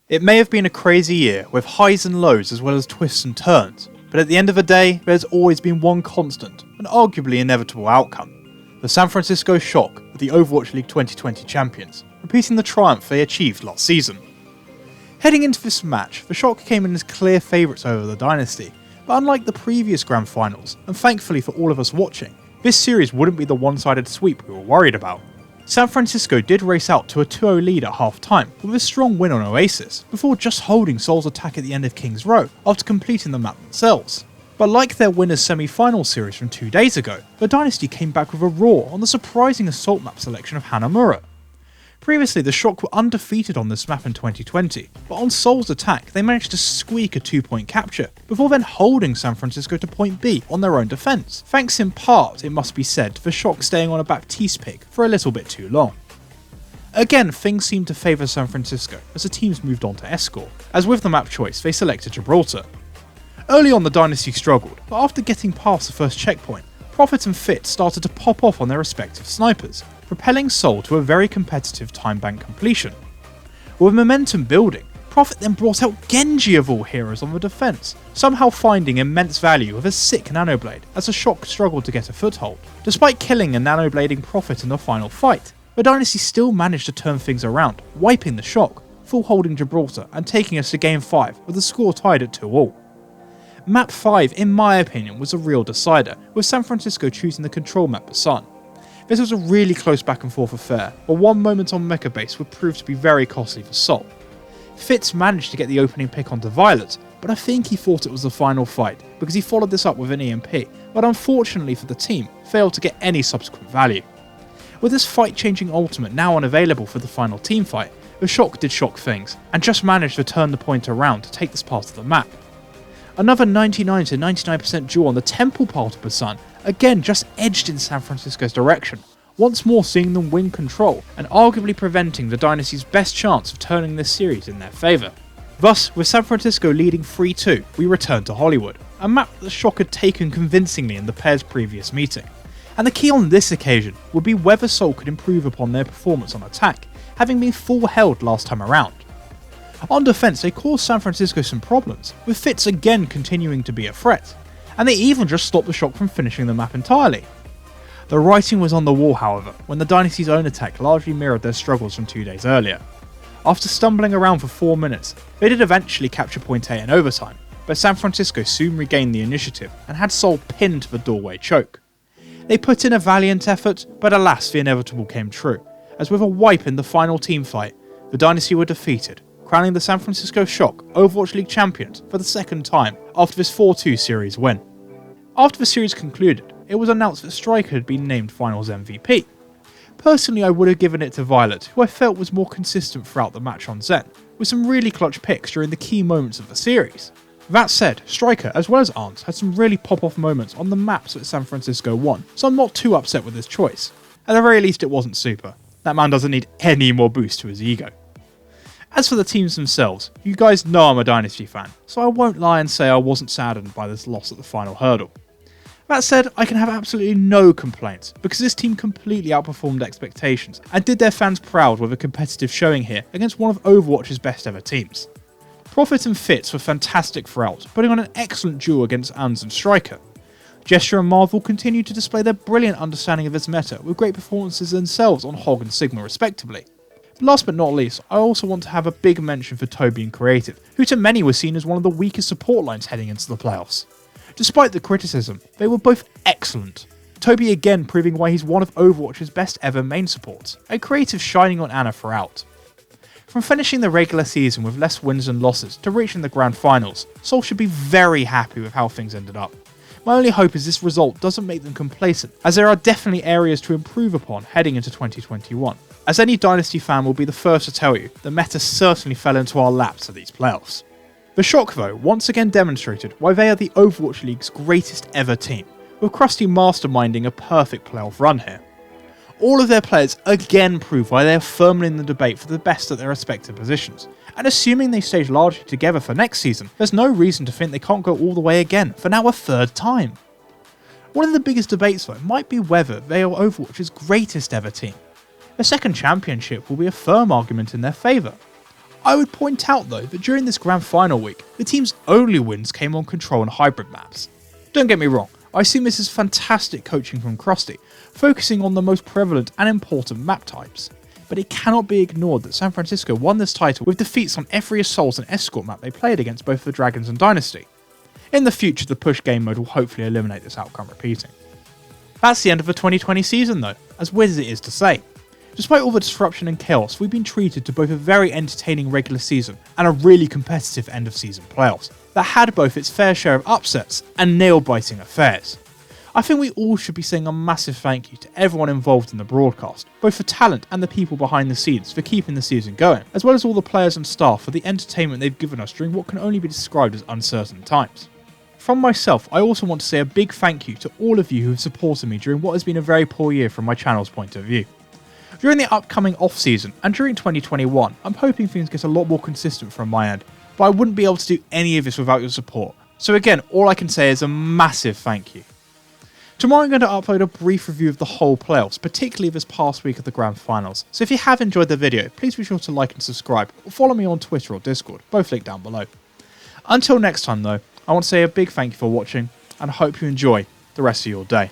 It may have been a crazy year, with highs and lows as well as twists and turns, but at the end of the day, there's always been one constant, and arguably inevitable outcome. The San Francisco Shock are the Overwatch League 2020 champions, repeating the triumph they achieved last season. Heading into this match, the Shock came in as clear favourites over the Dynasty, but unlike the previous Grand Finals, and thankfully for all of us watching, this series wouldn't be the one-sided sweep we were worried about. San Francisco did race out to a 2-0 lead at half-time with a strong win on Oasis, before just holding Seoul's attack at the end of King's Row after completing the map themselves. But like their winners semi-final series from 2 days ago, the Dynasty came back with a roar on the surprising assault map selection of Hanamura. Previously, the Shock were undefeated on this map in 2020, but on Seoul's attack they managed to squeak a 2-point capture, before then holding San Francisco to point B on their own defence, thanks in part, it must be said, to the Shock staying on a Baptiste pick for a little bit too long. Again, things seemed to favour San Francisco as the teams moved on to Escort, as with the map choice they selected Gibraltar. Early on the Dynasty struggled, but after getting past the first checkpoint, Prophet and Fit started to pop off on their respective snipers, propelling Seoul to a very competitive time bank completion. With momentum building, Prophet then brought out Genji of all heroes on the defence, somehow finding immense value with a sick nanoblade as the Shock struggled to get a foothold. Despite killing and nanoblading Prophet in the final fight, the Dynasty still managed to turn things around, wiping the Shock, full holding Gibraltar and taking us to Game 5 with the score tied at 2-2. Map 5, in my opinion, was a real decider, with San Francisco choosing the control map Busan. This was a really close back and forth affair, but one moment on Mecha Base would prove to be very costly for Seoul. Fitz managed to get the opening pick onto Violet, but I think he thought it was the final fight, because he followed this up with an EMP, but unfortunately for the team, failed to get any subsequent value. With this fight-changing ultimate now unavailable for the final team fight, the Shock did shock things, and just managed to turn the point around to take this part of the map. Another 99 to 99% duel on the temple part of Busan again just edged in San Francisco's direction, once more seeing them win control and arguably preventing the Dynasty's best chance of turning this series in their favour. Thus, with San Francisco leading 3-2, we return to Hollywood, a map that the Shock had taken convincingly in the pair's previous meeting. And the key on this occasion would be whether Seoul could improve upon their performance on attack, having been full held last time around. On defence, they caused San Francisco some problems, with Fitz again continuing to be a threat, and they even just stopped the Shock from finishing the map entirely. The writing was on the wall, however, when the Dynasty's own attack largely mirrored their struggles from 2 days earlier. After stumbling around for 4 minutes, they did eventually capture point A in overtime, but San Francisco soon regained the initiative and had Seoul pinned to the doorway choke. They put in a valiant effort, but alas the inevitable came true, as with a wipe in the final team fight, the Dynasty were defeated, crowning the San Francisco Shock Overwatch League champions for the second time after this 4-2 series win. After the series concluded, it was announced that Striker had been named Finals MVP. Personally, I would have given it to Violet, who I felt was more consistent throughout the match on Zen, with some really clutch picks during the key moments of the series. That said, Striker as well as Arns had some really pop-off moments on the maps that San Francisco won, so I'm not too upset with this choice. At the very least it wasn't super. That man doesn't need any more boost to his ego. As for the teams themselves, you guys know I'm a Dynasty fan, so I won't lie and say I wasn't saddened by this loss at the final hurdle. That said, I can have absolutely no complaints, because this team completely outperformed expectations and did their fans proud with a competitive showing here against one of Overwatch's best ever teams. Prophet and Fitz were fantastic throughout, putting on an excellent duel against Ans and Striker. Gesture and Marvel continued to display their brilliant understanding of this meta with great performances themselves on Hog and Sigma respectively. Last but not least, I also want to have a big mention for Toby and Creative, who to many were seen as one of the weakest support lines heading into the playoffs. Despite the criticism, they were both excellent. Toby again proving why he's one of Overwatch's best ever main supports, and Creative shining on Ana throughout. From finishing the regular season with less wins than losses to reaching the grand finals, Seoul should be very happy with how things ended up. My only hope is this result doesn't make them complacent, as there are definitely areas to improve upon heading into 2021. As any Dynasty fan will be the first to tell you, the meta certainly fell into our laps at these playoffs. The Shock though once again demonstrated why they are the Overwatch League's greatest ever team, with Krusty masterminding a perfect playoff run here. All of their players again prove why they are firmly in the debate for the best at their respective positions, and assuming they stage largely together for next season, there's no reason to think they can't go all the way again for now a third time. One of the biggest debates though might be whether they are Overwatch's greatest ever team. The second championship will be a firm argument in their favour. I would point out though that during this grand final week, the team's only wins came on control and hybrid maps. Don't get me wrong, I assume this is fantastic coaching from Krusty, focusing on the most prevalent and important map types. But it cannot be ignored that San Francisco won this title with defeats on every assault and escort map they played against both the Dragons and Dynasty. In the future, the push game mode will hopefully eliminate this outcome repeating. That's the end of the 2020 season though, as weird as it is to say. Despite all the disruption and chaos, we've been treated to both a very entertaining regular season and a really competitive end of season playoffs that had both its fair share of upsets and nail-biting affairs. I think we all should be saying a massive thank you to everyone involved in the broadcast, both for talent and the people behind the scenes for keeping the season going, as well as all the players and staff for the entertainment they've given us during what can only be described as uncertain times. From myself, I also want to say a big thank you to all of you who have supported me during what has been a very poor year from my channel's point of view. During the upcoming off-season and during 2021, I'm hoping things get a lot more consistent from my end, but I wouldn't be able to do any of this without your support. So again, all I can say is a massive thank you. Tomorrow I'm going to upload a brief review of the whole playoffs, particularly this past week of the grand finals. So if you have enjoyed the video, please be sure to like and subscribe, or follow me on Twitter or Discord, both linked down below. Until next time though, I want to say a big thank you for watching, and I hope you enjoy the rest of your day.